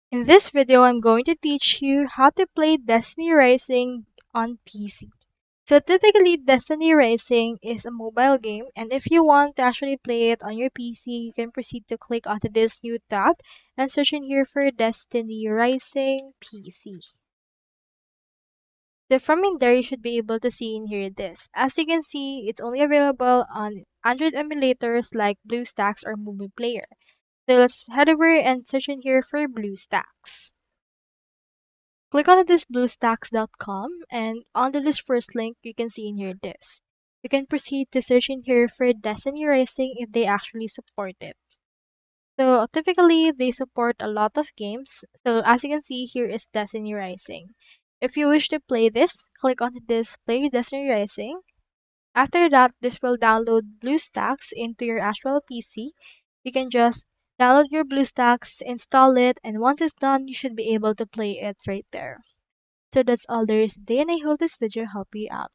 In this video, I'm going to teach you how to play Destiny Rising on PC. So typically, Destiny Rising is a mobile game, and if you want to actually play it on your PC, you can proceed to click onto this new tab and search in here for Destiny Rising PC. So from in there, you should be able to see in here this. As you can see, it's only available on Android emulators like BlueStacks or Movie Player. So let's head over and search in here for BlueStacks. Click on this bluestacks.com and under this first link you can see in here this. You can proceed to search in here for Destiny Racing if they actually support it. So typically they support a lot of games. So as you can see here is Destiny Rising. If you wish to play this, click on this play Destiny Rising. After that, this will download BlueStacks into your actual PC. You can just download your BlueStacks, install it, and once it's done, you should be able to play it right there. So that's all there is today, and I hope this video helped you out.